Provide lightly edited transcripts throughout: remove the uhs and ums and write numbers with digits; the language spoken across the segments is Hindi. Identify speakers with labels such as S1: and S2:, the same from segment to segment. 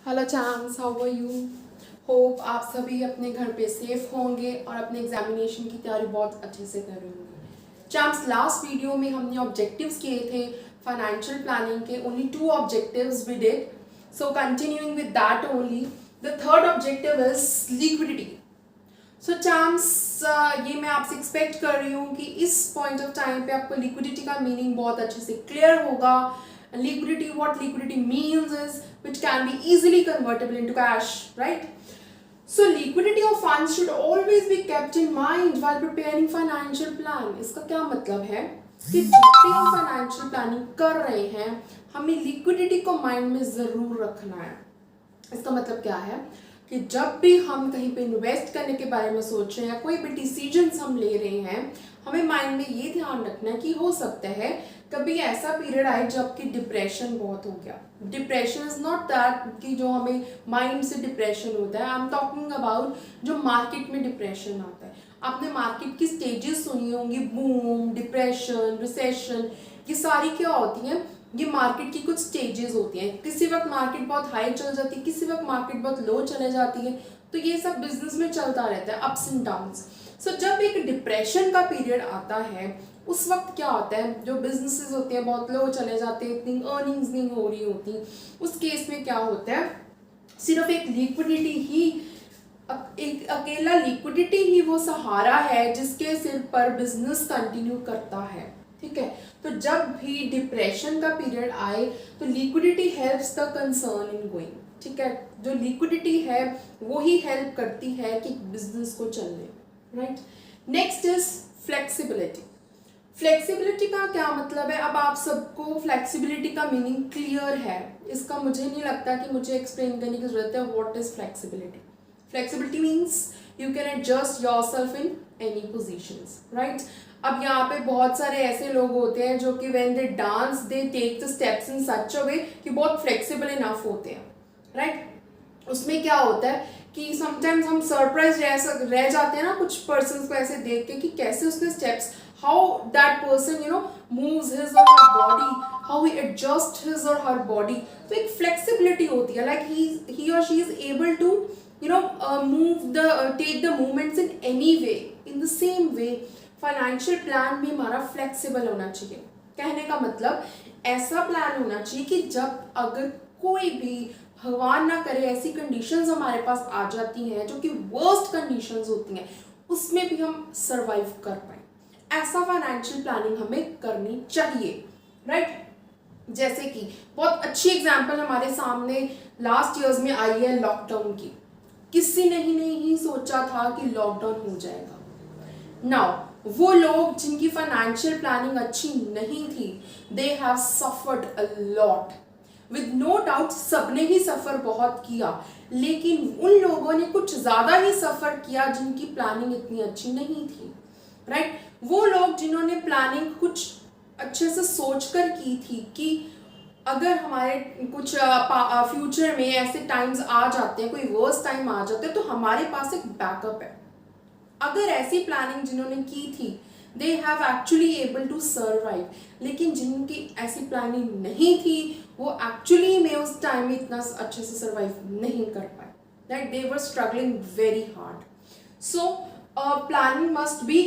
S1: Hello champs, how are you? Hope आप सभी अपने घर पे सेफ होंगे और अपने एग्जामिनेशन की तैयारी बहुत अच्छे से कर रहे होंगे। चैम्स, लास्ट वीडियो में हमने ऑब्जेक्टिव्स किए थे फाइनेंशियल प्लानिंग के। Only 2 objectives we did, so continuing with that only. The third objective is liquidity. So champs, ये मैं आपसे एक्सपेक्ट कर रही हूँ कि इस पॉइंट ऑफ टाइम पे आपको लिक्विडिटी का मीनिंग बहुत अच्छे से क्लियर होगा। Liquidity, what liquidity means is which can be easily convertible into cash, right? So liquidity of funds should always be kept in mind while preparing financial plan. इसका क्या मतलब है कि जब भी हम फाइनेंशियल प्लानिंग कर रहे हैं हमें लिक्विडिटी को माइंड में जरूर रखना है। इसका मतलब क्या है कि जब भी हम कहीं पे इन्वेस्ट करने के बारे में सोच रहे हैं, कोई भी डिसीजंस हम ले रहे हैं, हमें माइंड में ये ध्यान रखना है कि हो सकता है कभी ऐसा पीरियड आए जब कि डिप्रेशन बहुत हो गया। डिप्रेशन इज नॉट दैट कि जो हमें माइंड से डिप्रेशन होता है, आई एम टॉकिंग अबाउट जो मार्केट में डिप्रेशन आता है। आपने मार्केट की स्टेजेस सुनी होंगी, बूम, डिप्रेशन, रिसेशन, ये सारी क्या होती हैं? ये मार्केट की कुछ स्टेजेस होती हैं। किसी वक्त मार्केट बहुत हाई चल जाती है, किसी वक्त मार्केट बहुत लो चले जाती है। तो ये सब बिजनेस में चलता रहता है, अप्स एंड डाउन्स। सो जब एक डिप्रेशन का पीरियड आता है उस वक्त क्या होता है, जो बिजनेसेस होते हैं बहुत लो चले जाते हैं, इतनी अर्निंग्स नहीं हो रही होती। उस केस में क्या होता है, सिर्फ एक लिक्विडिटी ही, एक अकेला लिक्विडिटी ही वो सहारा है जिसके सिर पर बिजनेस कंटिन्यू करता है। ठीक है, तो जब भी डिप्रेशन का पीरियड आए तो liquidity helps the concern in going. ठीक है, जो लिक्विडिटी है वो ही हेल्प करती है कि बिजनेस को चलने। Right, next is flexibility. Flexibility का क्या मतलब है? अब आप सबको फ्लेक्सिबिलिटी का मीनिंग क्लियर है, इसका मुझे नहीं लगता कि मुझे एक्सप्लेन करने की जरूरत है। What is flexibility? Flexibility means you can adjust yourself in any positions, right? अब यहाँ पे बहुत सारे ऐसे लोग होते हैं जो कि when they dance they take the steps in such a way कि बहुत फ्लेक्सिबल इनफ होते हैं, राइट? उसमें क्या होता है कि समटाइम्स हम सरप्राइज रह जाते हैं ना कुछ पर्सन को ऐसे देख के कि कैसे उसने steps, how that person moves his or her body, how he adjust his or her body. तो एक फ्लेक्सिबिलिटी होती है, लाइक ही और she is able to move take the movements in any way, in the same way financial plan भी हमारा फ्लेक्सिबल होना चाहिए। कहने का मतलब ऐसा प्लान होना चाहिए कि जब अगर कोई भी, भगवान ना करे, ऐसी कंडीशंस हमारे पास आ जाती हैं जो कि वर्स्ट कंडीशंस होती हैं, उसमें भी हम सरवाइव कर पाए। ऐसा फाइनेंशियल प्लानिंग हमें करनी चाहिए, राइट? जैसे कि बहुत अच्छी एग्जांपल हमारे सामने लास्ट ईयर्स में आई है लॉकडाउन की। किसी ने ही नहीं सोचा था कि लॉकडाउन हो जाएगा। नाउ वो लोग जिनकी फाइनेंशियल प्लानिंग अच्छी नहीं थी, they have suffered a lot. With no doubt सबने ही सफर बहुत किया, लेकिन उन लोगों ने कुछ ज्यादा ही सफर किया जिनकी प्लानिंग इतनी अच्छी नहीं थी, राइट? वो लोग जिन्होंने प्लानिंग कुछ अच्छे से सोचकर की थी कि अगर हमारे कुछ फ्यूचर में ऐसे टाइम्स आ जाते हैं, कोई वर्स्ट टाइम आ जाते हैं, तो हमारे पास एक बैकअप है। अगर ऐसी प्लानिंग जिन्होंने की थी, they have actually able to survive. लेकिन जिनकी ऐसी प्लानिंग नहीं थी, वो एक्चुअली में उस टाइम में इतना अच्छे से सर्वाइव नहीं कर पाए, right? They were struggling very hard. So planning must be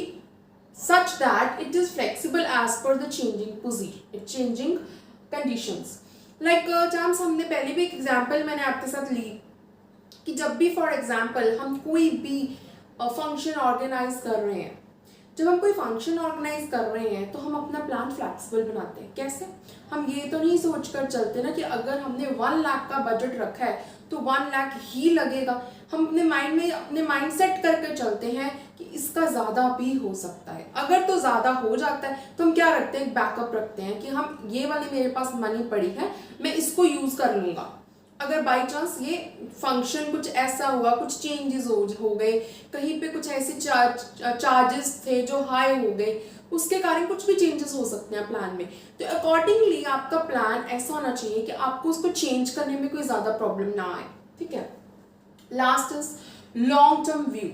S1: such that it is flexible as per the changing conditions. Like chance हमने पहले भी एक एग्जाम्पल मैंने आपके साथ ली कि जब भी फॉर एग्जाम्पल हम कोई भी फंक्शन ऑर्गेनाइज कर रहे हैं, जब हम कोई फंक्शन ऑर्गेनाइज कर रहे हैं तो हम अपना प्लान फ्लेक्सिबल बनाते हैं। कैसे? हम ये तो नहीं सोच कर चलते ना कि अगर हमने 1 लाख का बजट रखा है तो 1 लाख ही लगेगा। हम अपने माइंड में अपने माइंड सेट करके चलते हैं कि इसका ज़्यादा भी हो सकता है। अगर तो ज़्यादा हो जाता है तो हम क्या रखते हैं? बैकअप रखते हैं कि हम ये वाली मेरे पास मनी पड़ी है, मैं इसको यूज़ कर लूँगा। अगर बाई चांस ये फंक्शन कुछ ऐसा हुआ, कुछ चेंजेस हो गए, कहीं पे कुछ ऐसे चार्जेस थे जो हाई हो गए, उसके कारण कुछ भी चेंजेस हो सकते हैं प्लान में। तो अकॉर्डिंगली आपका प्लान ऐसा होना चाहिए कि आपको उसको चेंज करने में कोई ज़्यादा प्रॉब्लम ना आए। ठीक है, last is long term view.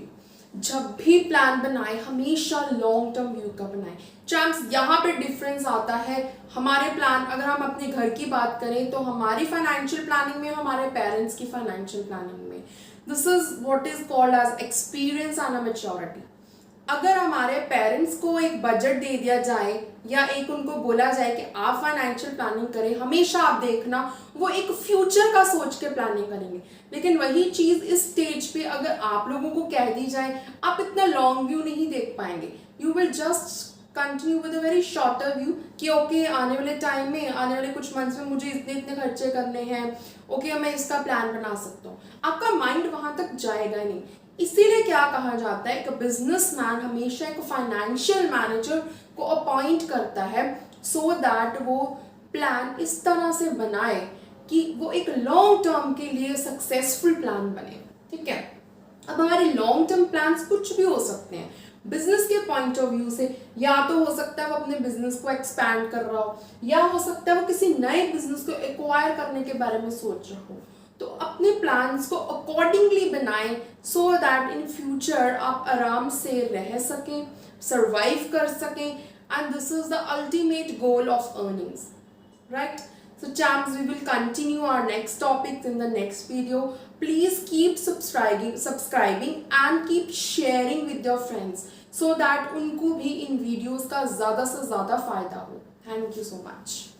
S1: जब भी प्लान बनाए हमेशा लॉन्ग टर्म व्यू का बनाए। चैम्प्स, यहाँ पे डिफरेंस आता है हमारे प्लान, अगर हम अपने घर की बात करें तो हमारी फाइनेंशियल प्लानिंग में, हमारे पेरेंट्स की फाइनेंशियल प्लानिंग में, this is what is called as experience and maturity. अगर हमारे पेरेंट्स को एक बजट दे दिया जाए या एक उनको बोला जाए कि आप फाइनेंशियल प्लानिंग करें, हमेशा आप देखना वो एक फ्यूचर का सोच के प्लानिंग करेंगे। लेकिन वही चीज़ इस स्टेज पे अगर आप लोगों को कह दी जाए, आप इतना लॉन्ग व्यू नहीं देख पाएंगे। You will just continue with a very shorter view कि ओके आने वाले टाइम में, आने वाले कुछ मंथ्स में मुझे इतने इतने खर्चे करने हैं, ओके मैं इसका प्लान बना सकता हूँ। आपका माइंड वहां तक जाएगा नहीं। इसीलिए क्या कहा जाता है, एक बिजनेसमैन हमेशा एक फाइनेंशियल मैनेजर को अपॉइंट करता है सो दैट वो प्लान इस तरह से बनाए कि वो एक लॉन्ग टर्म के लिए सक्सेसफुल प्लान बने। ठीक है, अब हमारे लॉन्ग टर्म प्लान्स कुछ भी हो सकते हैं। बिजनेस के पॉइंट ऑफ व्यू से या तो हो सकता है वो अपने बिजनेस को एक्सपैंड कर रहा हो, या हो सकता है वो किसी नए बिजनेस को एक्वायर करने के बारे में सोच रहा हो। तो अपने प्लान्स को अकॉर्डिंगली बनाएं सो दैट इन फ्यूचर आप आराम से रह सकें, सर्वाइव कर सकें, and this is the ultimate goal of earnings, right? So champs, we will continue our next topics in the next video. Please keep subscribing and keep sharing with your friends so that उनको भी इन videos का ज़्यादा से ज़्यादा फायदा हो. Thank you so much.